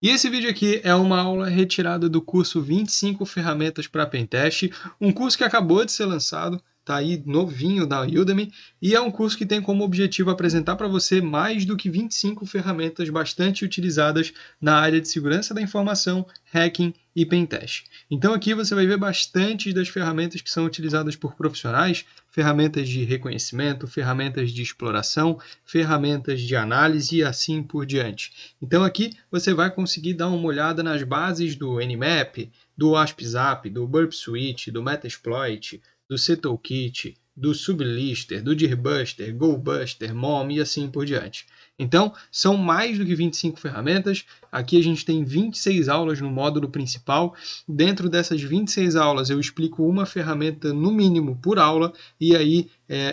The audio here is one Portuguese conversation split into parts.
E esse vídeo aqui é uma aula retirada do curso 25 ferramentas para Pentest, um curso que acabou de ser lançado, tá aí novinho da Udemy, e é um curso que tem como objetivo apresentar para você mais do que 25 ferramentas bastante utilizadas na área de segurança da informação, hacking e Pentest. Então aqui você vai ver bastante das ferramentas que são utilizadas por profissionais, ferramentas de reconhecimento, ferramentas de exploração, ferramentas de análise e assim por diante. Então aqui você vai conseguir dar uma olhada nas bases do Nmap, do WASP-Zap, do Burp Suite, do Metasploit, do CTOolkit, do Sublister, do Dirbuster, GoBuster, MOM e assim por diante. Então, são mais do que 25 ferramentas. Aqui a gente tem 26 aulas no módulo principal. Dentro dessas 26 aulas, eu explico uma ferramenta no mínimo por aula, e aí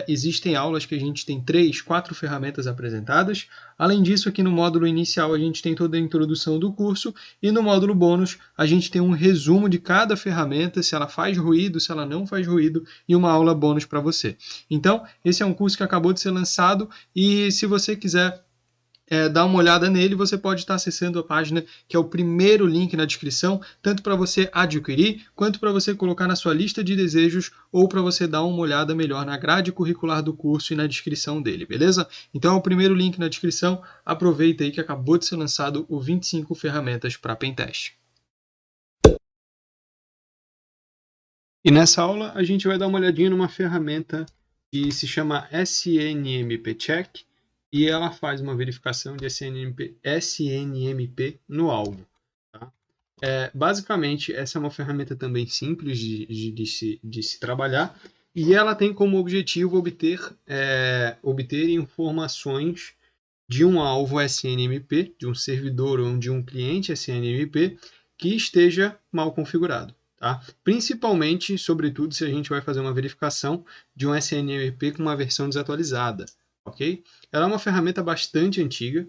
existem aulas que a gente tem 3, 4 ferramentas apresentadas. Além disso, aqui no módulo inicial a gente tem toda a introdução do curso, e no módulo bônus a gente tem um resumo de cada ferramenta, se ela faz ruído, se ela não faz ruído, e uma aula bônus para você. Então, esse é um curso que acabou de ser lançado, e se você quiser dar uma olhada nele, você pode estar acessando a página que é o primeiro link na descrição, tanto para você adquirir, quanto para você colocar na sua lista de desejos, ou para você dar uma olhada melhor na grade curricular do curso e na descrição dele, beleza? Então é o primeiro link na descrição, aproveita aí que acabou de ser lançado o 25 ferramentas para Pentest. E nessa aula a gente vai dar uma olhadinha numa ferramenta que se chama SNMP Check, e ela faz uma verificação de SNMP no alvo. Tá? Basicamente, essa é uma ferramenta também simples de se trabalhar, e ela tem como objetivo obter informações de um alvo SNMP, de um servidor ou de um cliente SNMP que esteja mal configurado. Tá? Principalmente, sobretudo, se a gente vai fazer uma verificação de um SNMP com uma versão desatualizada. Okay? Ela é uma ferramenta bastante antiga,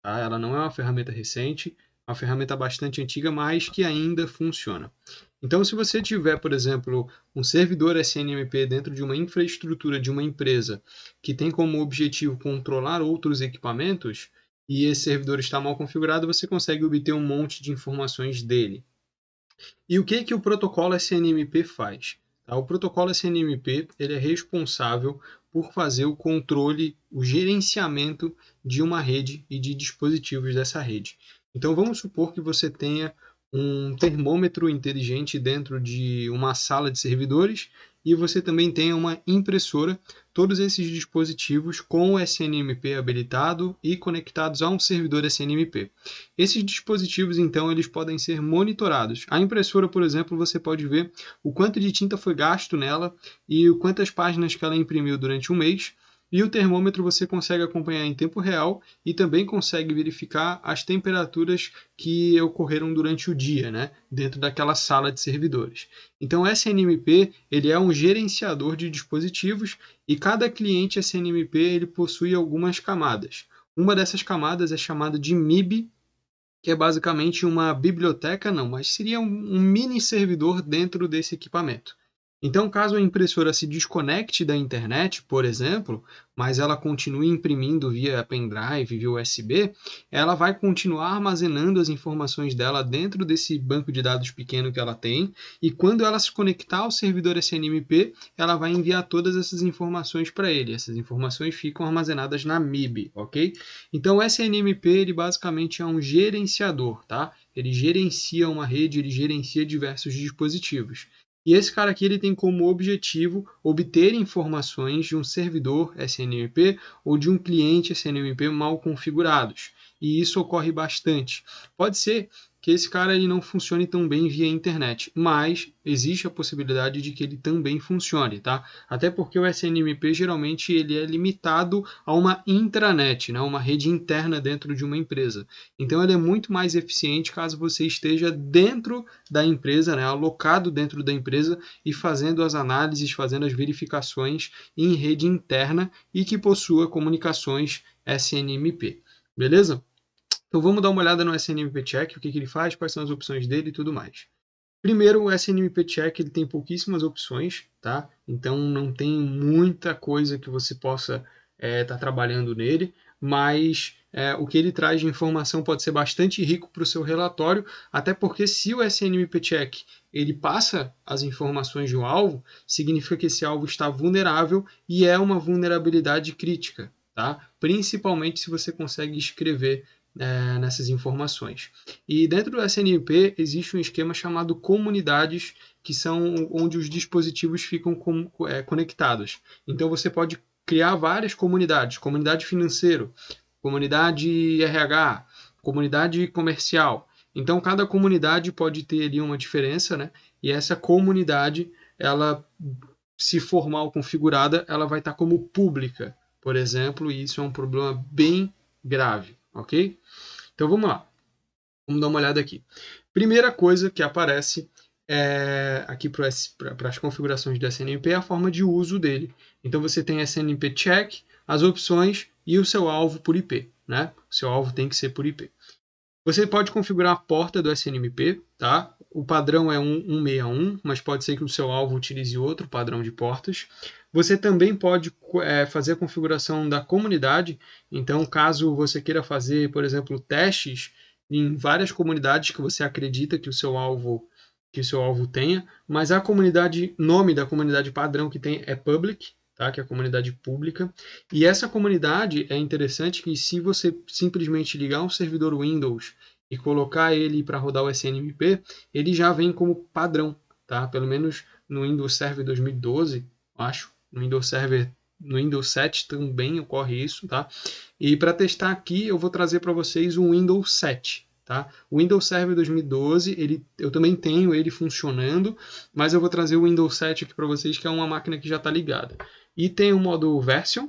tá? Ela não é uma ferramenta recente, é uma ferramenta bastante antiga, mas que ainda funciona. Então, se você tiver, por exemplo, um servidor SNMP dentro de uma infraestrutura de uma empresa que tem como objetivo controlar outros equipamentos, e esse servidor está mal configurado, você consegue obter um monte de informações dele. E o que o protocolo SNMP faz? O protocolo SNMP ele é responsável por fazer o controle, o gerenciamento de uma rede e de dispositivos dessa rede. Então vamos supor que você tenha um termômetro inteligente dentro de uma sala de servidores e você também tenha uma impressora, todos esses dispositivos com o SNMP habilitado e conectados a um servidor SNMP. Esses dispositivos, então, eles podem ser monitorados. A impressora, por exemplo, você pode ver o quanto de tinta foi gasto nela e o quantas páginas que ela imprimiu durante um mês. E o termômetro você consegue acompanhar em tempo real e também consegue verificar as temperaturas que ocorreram durante o dia, né, dentro daquela sala de servidores. Então, o SNMP ele é um gerenciador de dispositivos e cada cliente SNMP ele possui algumas camadas. Uma dessas camadas é chamada de MIB, que é basicamente uma biblioteca, não, mas seria um mini servidor dentro desse equipamento. Então, caso a impressora se desconecte da internet, por exemplo, mas ela continue imprimindo via pendrive, via USB, ela vai continuar armazenando as informações dela dentro desse banco de dados pequeno que ela tem, e quando ela se conectar ao servidor SNMP, ela vai enviar todas essas informações para ele. Essas informações ficam armazenadas na MIB, ok? Então, o SNMP ele basicamente é um gerenciador, tá? Ele gerencia uma rede, ele gerencia diversos dispositivos. E esse cara aqui ele tem como objetivo obter informações de um servidor SNMP ou de um cliente SNMP mal configurados. E isso ocorre bastante. Pode ser que esse cara ele não funcione tão bem via internet, mas existe a possibilidade de que ele também funcione, tá? Até porque o SNMP geralmente ele é limitado a uma intranet, né? Uma rede interna dentro de uma empresa. Então ele é muito mais eficiente caso você esteja dentro da empresa, né? Alocado dentro da empresa e fazendo as análises, fazendo as verificações em rede interna e que possua comunicações SNMP. Beleza? Então vamos dar uma olhada no SNMP Check, o que ele faz, quais são as opções dele e tudo mais. Primeiro, o SNMP Check ele tem pouquíssimas opções, tá? Então não tem muita coisa que você possa estar trabalhando nele. mas o que ele traz de informação pode ser bastante rico para o seu relatório, até porque se o SNMP Check ele passa as informações do alvo, significa que esse alvo está vulnerável e é uma vulnerabilidade crítica, tá? Principalmente se você consegue escrever nessas informações. E dentro do SNMP existe um esquema chamado comunidades, que são onde os dispositivos ficam conectados. Então você pode criar várias comunidades, comunidade financeiro, comunidade RH, comunidade comercial. Então cada comunidade pode ter ali uma diferença, né? E essa comunidade, ela, se for mal configurada, ela vai estar como pública, por exemplo, e isso é um problema bem grave, ok? Então vamos lá, vamos dar uma olhada aqui. Primeira coisa que aparece aqui para as configurações do SNMP é a forma de uso dele. Então você tem SNMP Check, as opções e o seu alvo por IP, né? O seu alvo tem que ser por IP. Você pode configurar a porta do SNMP, tá? O padrão é 161, mas pode ser que o seu alvo utilize outro padrão de portas. Você também pode fazer a configuração da comunidade. Então, caso você queira fazer, por exemplo, testes em várias comunidades que você acredita que o seu alvo tenha, mas a comunidade, nome da comunidade padrão que tem é public, tá? Que é a comunidade pública. E essa comunidade é interessante que se você simplesmente ligar um servidor Windows e colocar ele para rodar o SNMP, ele já vem como padrão, tá? Pelo menos no Windows Server 2012, acho. No Windows 7 também ocorre isso, tá? E para testar aqui, eu vou trazer para vocês o Windows 7. Tá? O Windows Server 2012, eu também tenho ele funcionando, mas eu vou trazer o Windows 7 aqui para vocês, que é uma máquina que já está ligada. E tem o modo Version,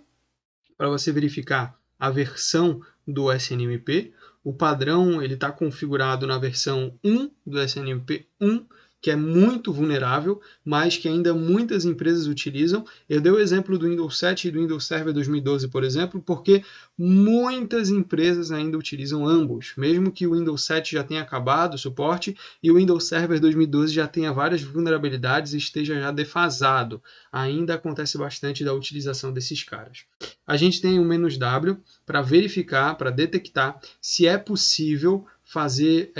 para você verificar a versão do SNMP. O padrão está configurado na versão 1 do SNMP 1, que é muito vulnerável, mas que ainda muitas empresas utilizam. Eu dei o exemplo do Windows 7 e do Windows Server 2012, por exemplo, porque muitas empresas ainda utilizam ambos, mesmo que o Windows 7 já tenha acabado o suporte e o Windows Server 2012 já tenha várias vulnerabilidades e esteja já defasado. Ainda acontece bastante da utilização desses caras. A gente tem o "-w" para verificar, para detectar se é possível fazer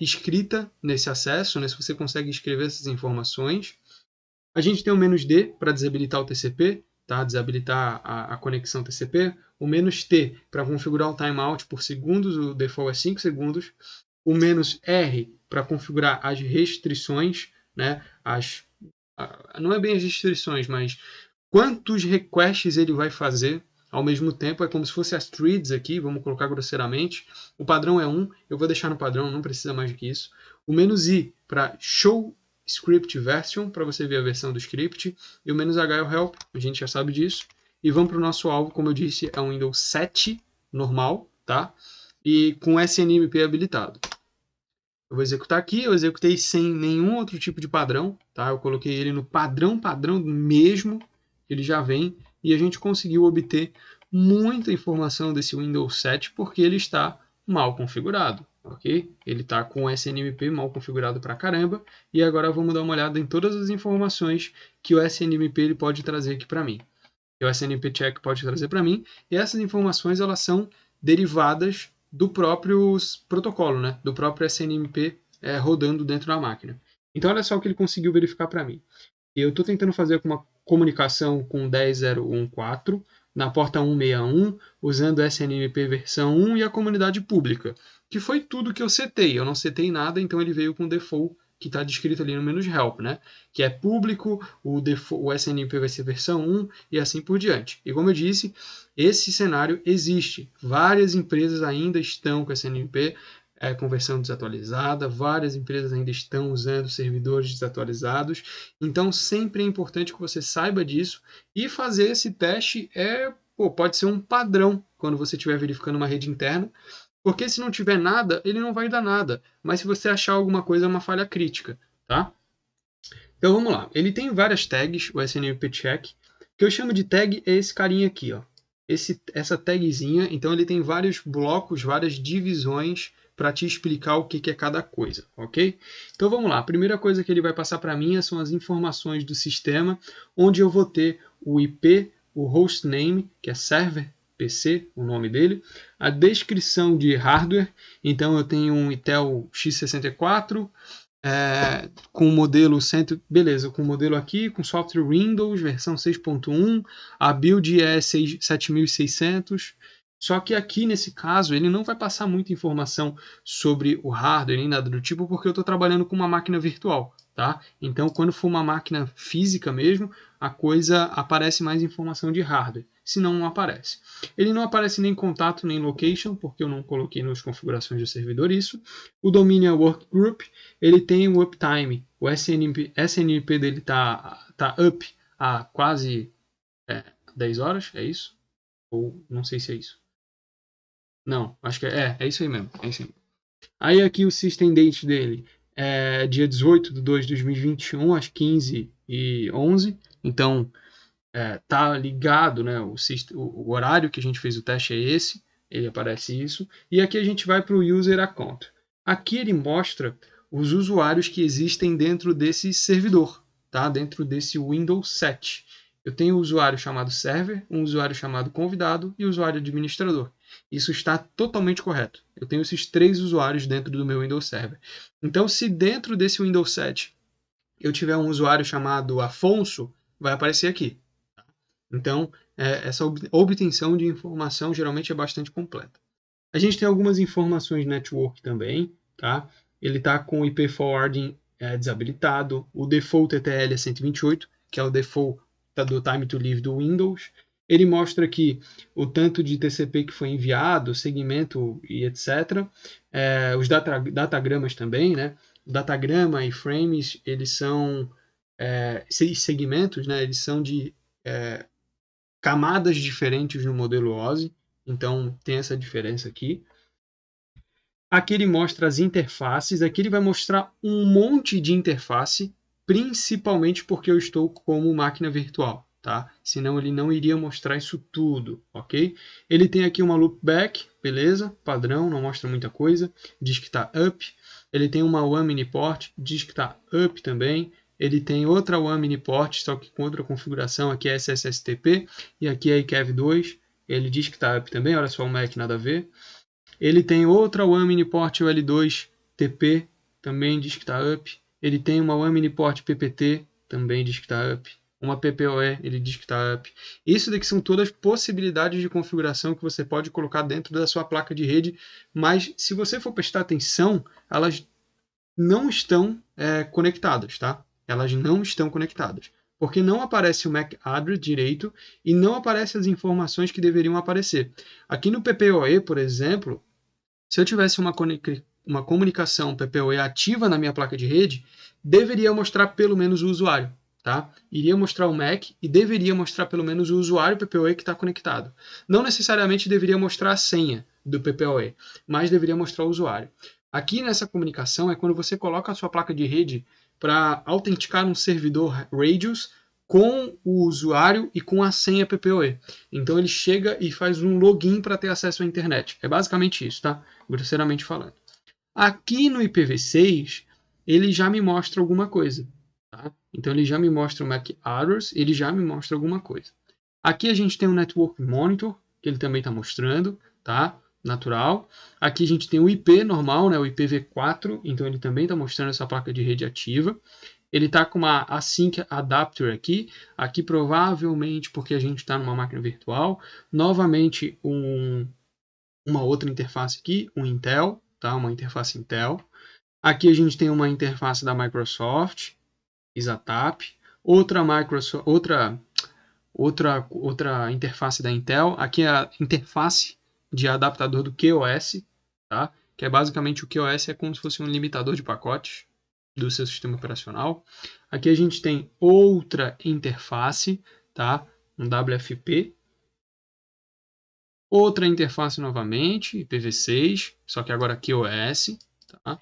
escrita nesse acesso, né, se você consegue escrever essas informações. A gente tem o "-d" para desabilitar o TCP, tá? Desabilitar a conexão TCP. O "-t" para configurar o timeout por segundos, o default é 5 segundos. O "-r" para configurar as restrições, né? Não é bem as restrições, mas quantos requests ele vai fazer ao mesmo tempo. É como se fosse as threads aqui, vamos colocar grosseiramente. O padrão é 1, eu vou deixar no padrão, não precisa mais do que isso. O "-i" para show script version, para você ver a versão do script. E o "-h" é o help, a gente já sabe disso. E vamos para o nosso alvo, como eu disse, é um Windows 7 normal, tá? E com SNMP habilitado. Eu vou executar aqui, eu executei sem nenhum outro tipo de padrão, tá? Eu coloquei ele no padrão mesmo, ele já vem, e a gente conseguiu obter muita informação desse Windows 7 porque ele está mal configurado, ok? Ele está com o SNMP mal configurado pra caramba, e agora vamos dar uma olhada em todas as informações que o SNMP ele pode trazer aqui para mim. Que o SNMP Check pode trazer para mim, e essas informações elas são derivadas do próprio protocolo, né? Do próprio SNMP rodando dentro da máquina. Então olha só o que ele conseguiu verificar para mim. Eu estou tentando fazer uma comunicação com 10.0.1.4 na porta 161, usando SNMP versão 1 e a comunidade pública, que foi tudo que eu setei. Eu não setei nada, então ele veio com o default que está descrito ali no "-help", né? Que é público, o SNMP vai ser versão 1 e assim por diante. E como eu disse, esse cenário existe. Várias empresas ainda estão com SNMP com versão desatualizada, várias empresas ainda estão usando servidores desatualizados, então sempre é importante que você saiba disso, e fazer esse teste pode ser um padrão quando você estiver verificando uma rede interna, porque se não tiver nada, ele não vai dar nada, mas se você achar alguma coisa, é uma falha crítica, tá? Então vamos lá, ele tem várias tags, o SNMP Check, que eu chamo de tag é esse carinha aqui, ó. Essa tagzinha, então ele tem vários blocos, várias divisões para te explicar o que é cada coisa, ok? Então vamos lá, a primeira coisa que ele vai passar para mim são as informações do sistema, onde eu vou ter o IP, o hostname, que é server PC, o nome dele. A descrição de hardware, então eu tenho um Intel x64, com o modelo beleza, com o modelo aqui, com software Windows, versão 6.1, a build é 7600, só que aqui nesse caso ele não vai passar muita informação sobre o hardware nem nada do tipo, porque eu estou trabalhando com uma máquina virtual, tá? Então quando for uma máquina física mesmo, a coisa aparece mais informação de hardware, senão não aparece. Ele não aparece nem contato nem location, porque eu não coloquei nas configurações do servidor isso. O domínio é workgroup, ele tem o uptime, o SNMP dele tá up há quase 10 horas, é isso? Ou não sei se é isso. Não, acho que é isso aí mesmo. É isso aí. Aí aqui o system date dele é dia 18 de 2 de 2021, às 15h11. Então, tá ligado, né? O horário que a gente fez o teste é esse, ele aparece isso. E aqui a gente vai para o User Account. Aqui ele mostra os usuários que existem dentro desse servidor, tá? Dentro desse Windows 7. Eu tenho um usuário chamado server, um usuário chamado convidado e um usuário administrador. Isso está totalmente correto. Eu tenho esses 3 usuários dentro do meu Windows Server. Então, se dentro desse Windows 7 eu tiver um usuário chamado Afonso, vai aparecer aqui. Então, essa obtenção de informação geralmente é bastante completa. A gente tem algumas informações de network também, tá? Ele está com o IP forwarding desabilitado, o default TTL é 128, que é o default do time to live do Windows. Ele mostra aqui o tanto de TCP que foi enviado, segmento e etc. Os datagramas também, né? O datagrama e frames, eles são segmentos, né? Eles são de camadas diferentes no modelo OSI, então tem essa diferença aqui. Aqui ele mostra as interfaces, aqui ele vai mostrar um monte de interface, principalmente porque eu estou como máquina virtual, tá? Senão ele não iria mostrar isso tudo, ok? Ele tem aqui uma loopback, beleza? Padrão, não mostra muita coisa, diz que está up. Ele tem uma WAN mini port, diz que está up também. Ele tem outra WAN mini port, só que com outra configuração, aqui é SSSTP e aqui é IKEV2. Ele diz que está up também, olha só o MAC, nada a ver. Ele tem outra WAN mini port UL2 TP, também diz que está up. Ele tem uma WAN mini port PPT, também diz que está up. Uma PPoE, ele diz que está up. Isso daqui são todas possibilidades de configuração que você pode colocar dentro da sua placa de rede, mas se você for prestar atenção, elas não estão conectadas, tá? Elas não estão conectadas. Porque não aparece o MAC address direito e não aparecem as informações que deveriam aparecer. Aqui no PPoE, por exemplo, se eu tivesse uma comunicação PPoE ativa na minha placa de rede, deveria mostrar pelo menos o usuário, tá? Iria mostrar o MAC e deveria mostrar pelo menos o usuário PPoE que está conectado. Não necessariamente deveria mostrar a senha do PPoE, mas deveria mostrar o usuário. Aqui nessa comunicação é quando você coloca a sua placa de rede para autenticar um servidor Radius com o usuário e com a senha PPoE. Então ele chega e faz um login para ter acesso à internet. É basicamente isso, tá? Grosseiramente falando. Aqui no IPv6, ele já me mostra alguma coisa. Tá? Então ele já me mostra o MAC address, ele já me mostra alguma coisa. Aqui a gente tem o Network Monitor, que ele também está mostrando, tá? Natural. Aqui a gente tem o IP normal, né? O IPv4, então ele também está mostrando essa placa de rede ativa. Ele está com uma Async Adapter aqui. Aqui provavelmente porque a gente está numa máquina virtual. Novamente uma outra interface aqui, um Intel, tá? Uma interface Intel. Aqui a gente tem uma interface da Microsoft, Exatap. Outra interface da Intel. Aqui é a interface de adaptador do QoS, tá? Que é basicamente o QoS é como se fosse um limitador de pacotes do seu sistema operacional. Aqui a gente tem outra interface, tá? Um WFP. Outra interface novamente, IPv6, só que agora QoS, tá?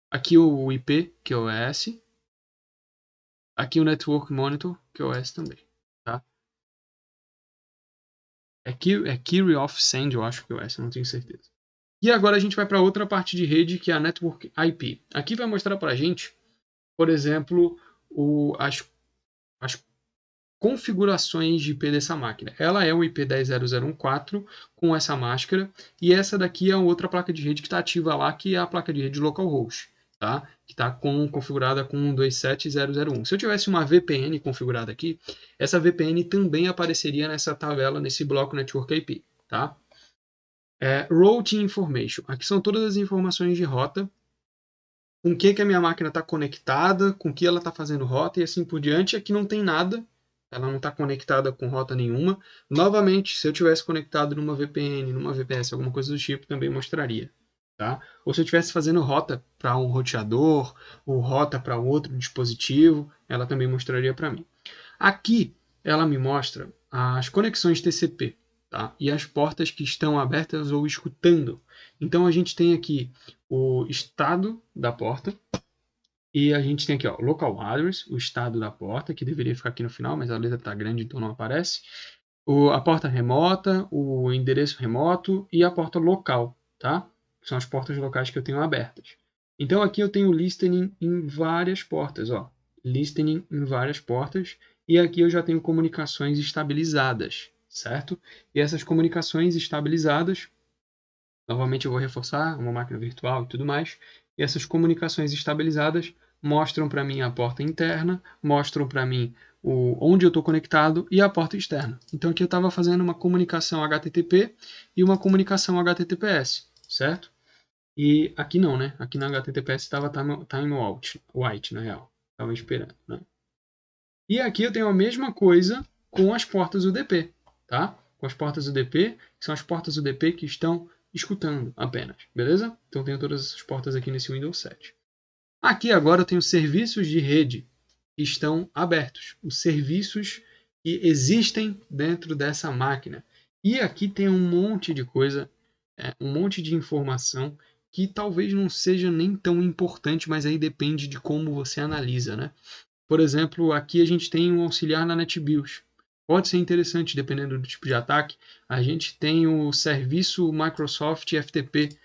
Aqui o IP QoS. Aqui o Network Monitor QoS também, tá? É Key Off Send, eu acho que QoS, não tenho certeza. E agora a gente vai para outra parte de rede, que é a Network IP. Aqui vai mostrar para a gente, por exemplo, as configurações de IP dessa máquina. Ela é o IP 10.0.0.1.4 com essa máscara, e essa daqui é outra placa de rede que está ativa lá, que é a placa de rede localhost, tá? Que está configurada com 127.0.0.1. Se eu tivesse uma VPN configurada aqui, essa VPN também apareceria nessa tabela, nesse bloco Network IP, tá? Routing Information. Aqui são todas as informações de rota, com que a minha máquina está conectada, com que ela está fazendo rota e assim por diante. Aqui não tem nada, ela não está conectada com rota nenhuma. Novamente, se eu tivesse conectado numa VPN, numa VPS, alguma coisa do tipo, também mostraria. Tá? Ou se eu estivesse fazendo rota para um roteador, ou rota para outro dispositivo, ela também mostraria para mim. Aqui, ela me mostra as conexões TCP, tá? E as portas que estão abertas ou escutando. Então, a gente tem aqui o estado da porta, e a gente tem aqui, ó, local address, o estado da porta, que deveria ficar aqui no final, mas a letra está grande, então não aparece. A porta remota, o endereço remoto e a porta local, tá? São as portas locais que eu tenho abertas. Então aqui eu tenho listening em várias portas, ó. Listening em várias portas. E aqui eu já tenho comunicações estabilizadas, certo? E essas comunicações estabilizadas, novamente eu vou reforçar, uma máquina virtual e tudo mais. E essas comunicações estabilizadas mostram para mim a porta interna, mostram para mim onde eu estou conectado e a porta externa. Então aqui eu estava fazendo uma comunicação HTTP e uma comunicação HTTPS, certo? E aqui não, né? Aqui na HTTPS estava time white, na real. Estava esperando, né? E aqui eu tenho a mesma coisa com as portas UDP, tá? Com as portas UDP, que são as portas UDP que estão escutando apenas, beleza? Então eu tenho todas essas portas aqui nesse Windows 7. Aqui agora eu tenho serviços de rede que estão abertos, os serviços que existem dentro dessa máquina. E aqui tem um monte de coisa, um monte de informação que talvez não seja nem tão importante, mas aí depende de como você analisa, né? Por exemplo, aqui a gente tem um auxiliar na NetBIOS. Pode ser interessante, dependendo do tipo de ataque. A gente tem o serviço Microsoft FTP.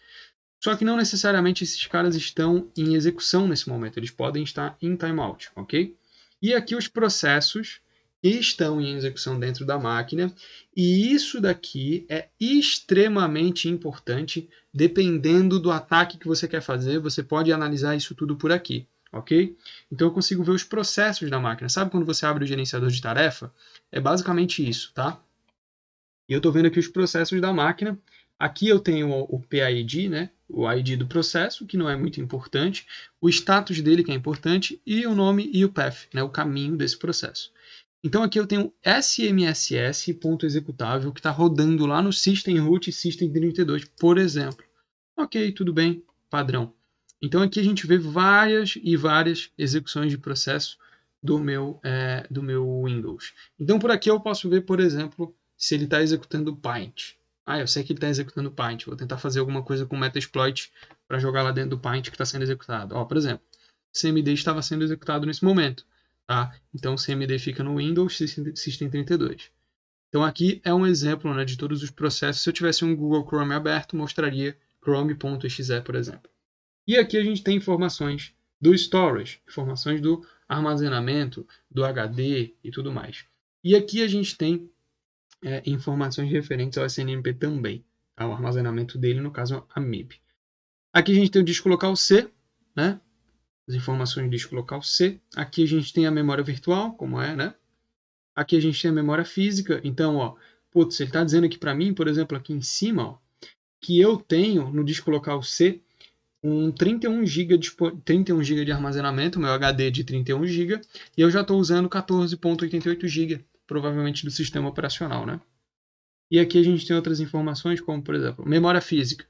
Só que não necessariamente esses caras estão em execução nesse momento. Eles podem estar em timeout, ok? E aqui os processos que estão em execução dentro da máquina. E isso daqui é extremamente importante. Dependendo do ataque que você quer fazer, você pode analisar isso tudo por aqui. Ok? Então eu consigo ver os processos da máquina. Sabe quando você abre o gerenciador de tarefa? É basicamente isso, tá? E eu estou vendo aqui os processos da máquina. Aqui eu tenho o PID, né? O ID do processo, que não é muito importante. O status dele, que é importante. E o nome e o path, né? O caminho desse processo. Então aqui eu tenho SMSS.executável que está rodando lá no System Root System32, por exemplo. Ok, tudo bem, padrão. Então aqui a gente vê várias e várias execuções de processo do meu Windows. Então por aqui eu posso ver, por exemplo, se ele está executando Paint. Eu sei que ele está executando Paint. Vou tentar fazer alguma coisa com Metasploit para jogar lá dentro do Paint que está sendo executado. Por exemplo, CMD estava sendo executado nesse momento. Tá? Então o CMD fica no Windows System32. Então aqui é um exemplo, né, de todos os processos. Se eu tivesse um Google Chrome aberto, mostraria Chrome.exe, por exemplo. E aqui a gente tem informações do storage, informações do armazenamento, do HD e tudo mais. E aqui a gente tem informações referentes ao SNMP também, tá? O armazenamento dele, no caso a MIB. Aqui a gente tem o disco local C, né? As informações do disco local C. Aqui a gente tem a memória virtual, como é, né? Aqui a gente tem a memória física. Então, ó, putz, ele está dizendo aqui para mim, por exemplo, aqui em cima, ó, que eu tenho no disco local C 31 GB de armazenamento, meu HD de 31 GB, e eu já estou usando 14.88 GB, provavelmente do sistema operacional, né? E aqui a gente tem outras informações, como, por exemplo, memória física. O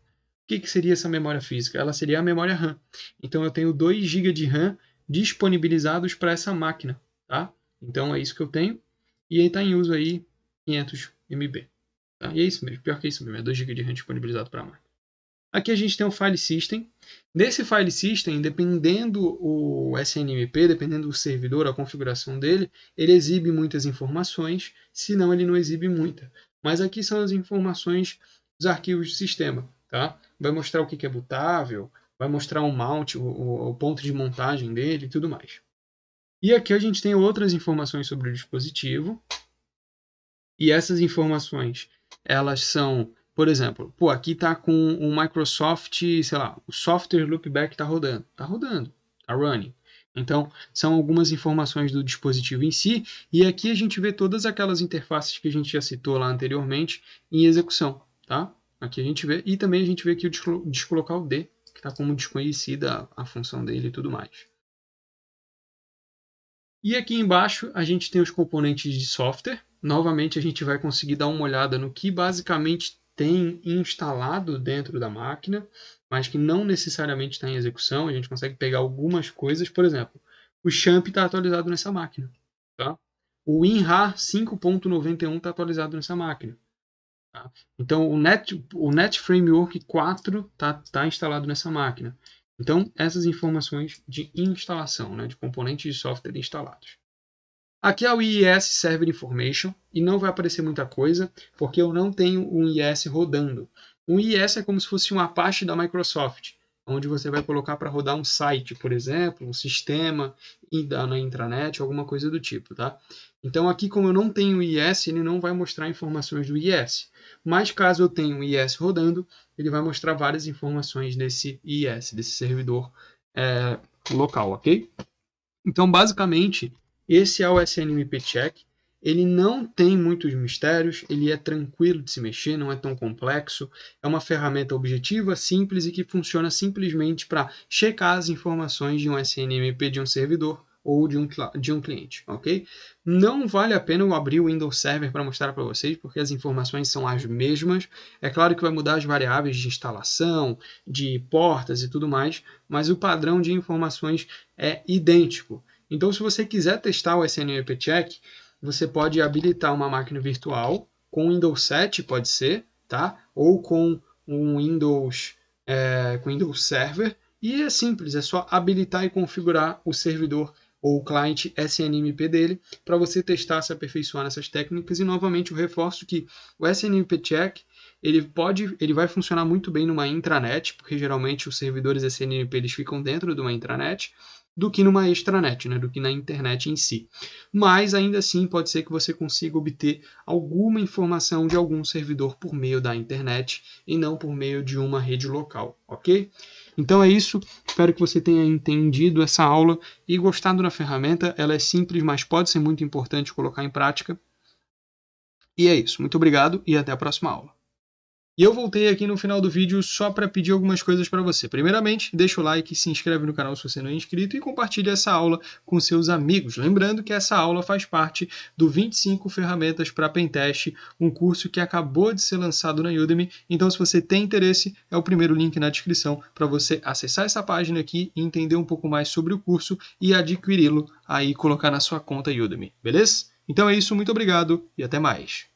que seria essa memória física? Ela seria a memória RAM. Então, eu tenho 2 GB de RAM disponibilizados para essa máquina, tá? Então, é isso que eu tenho. E aí está em uso aí 500 MB. Tá? E é isso mesmo, pior que isso mesmo, é 2 GB de RAM disponibilizado para a máquina. Aqui a gente tem um file system. Nesse file system, dependendo o SNMP, dependendo do servidor, a configuração dele, ele exibe muitas informações, senão ele não exibe muita. Mas aqui são as informações dos arquivos de sistema. Tá? Vai mostrar o que é bootável, vai mostrar o mount, o ponto de montagem dele e tudo mais. E aqui a gente tem outras informações sobre o dispositivo. E essas informações, elas são, por exemplo, aqui está com o Microsoft, sei lá, o software loopback está rodando, está running. Então, são algumas informações do dispositivo em si, e aqui a gente vê todas aquelas interfaces que a gente já citou lá anteriormente em execução, tá? Aqui a gente vê, e também a gente vê aqui o disco local D, que está como desconhecida a função dele e tudo mais. E aqui embaixo a gente tem os componentes de software. Novamente a gente vai conseguir dar uma olhada no que basicamente tem instalado dentro da máquina, mas que não necessariamente está em execução. A gente consegue pegar algumas coisas, por exemplo, o XAMPP está atualizado nessa máquina. Tá? O WinRAR 5.91 está atualizado nessa máquina. Tá? Então o Net Framework 4 tá instalado nessa máquina. Então, essas informações de instalação, né, de componentes de software instalados. Aqui é o IIS Server Information, e não vai aparecer muita coisa, porque eu não tenho um IIS rodando. Um IIS é como se fosse um Apache da Microsoft, onde você vai colocar para rodar um site, por exemplo, um sistema na intranet, alguma coisa do tipo. Tá? Então, aqui, como eu não tenho IIS, ele não vai mostrar informações do IIS. Mas, caso eu tenha um IIS rodando, ele vai mostrar várias informações desse IIS, desse servidor local, ok? Então, basicamente, esse é o SNMP Check. Ele não tem muitos mistérios, ele é tranquilo de se mexer, não é tão complexo. É uma ferramenta objetiva, simples e que funciona simplesmente para checar as informações de um SNMP de um servidor ou de um cliente, ok? Não vale a pena eu abrir o Windows Server para mostrar para vocês, porque as informações são as mesmas. É claro que vai mudar as variáveis de instalação, de portas e tudo mais, mas o padrão de informações é idêntico. Então, se você quiser testar o SNMP Check, você pode habilitar uma máquina virtual com Windows 7, pode ser, tá? Ou com um Windows Server. E é simples, é só habilitar e configurar o servidor ou o cliente SNMP dele para você testar, se aperfeiçoar nessas técnicas. E novamente eu reforço que o SNMP Check ele vai funcionar muito bem numa intranet, porque geralmente os servidores SNMP eles ficam dentro de uma intranet, do que numa extranet, né, do que na internet em si. Mas ainda assim pode ser que você consiga obter alguma informação de algum servidor por meio da internet e não por meio de uma rede local, ok? Então é isso, espero que você tenha entendido essa aula e gostado da ferramenta. Ela é simples, mas pode ser muito importante colocar em prática. E é isso, muito obrigado e até a próxima aula. E eu voltei aqui no final do vídeo só para pedir algumas coisas para você. Primeiramente, deixa o like, se inscreve no canal se você não é inscrito e compartilha essa aula com seus amigos. Lembrando que essa aula faz parte do 25 Ferramentas para Pentest, um curso que acabou de ser lançado na Udemy. Então, se você tem interesse, é o primeiro link na descrição para você acessar essa página aqui e entender um pouco mais sobre o curso e adquiri-lo aí e colocar na sua conta Udemy, beleza? Então é isso, muito obrigado e até mais.